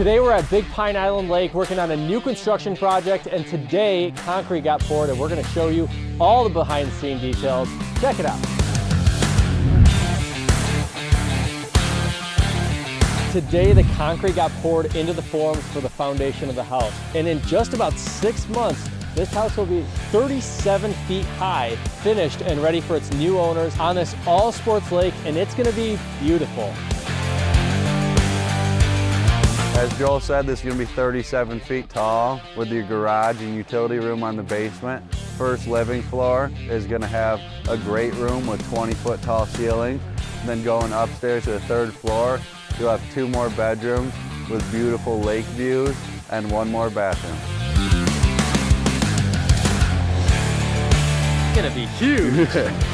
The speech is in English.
Today we're at Big Pine Island Lake working on a new construction project, and today concrete got poured and we're going to show you all the behind the scene details. Check it out. Today the concrete got poured into the forms for the foundation of the house, and in just about 6 months this house will be 37 feet high, finished and ready for its new owners on this all sports lake, and it's going to be beautiful. As Joel said, this is going to be 37 feet tall with your garage and utility room on the basement. First living floor is going to have a great room with 20-foot tall ceiling. Then going upstairs to the third floor, you'll have 2 more bedrooms with beautiful lake views and 1 more bathroom. It's going to be huge.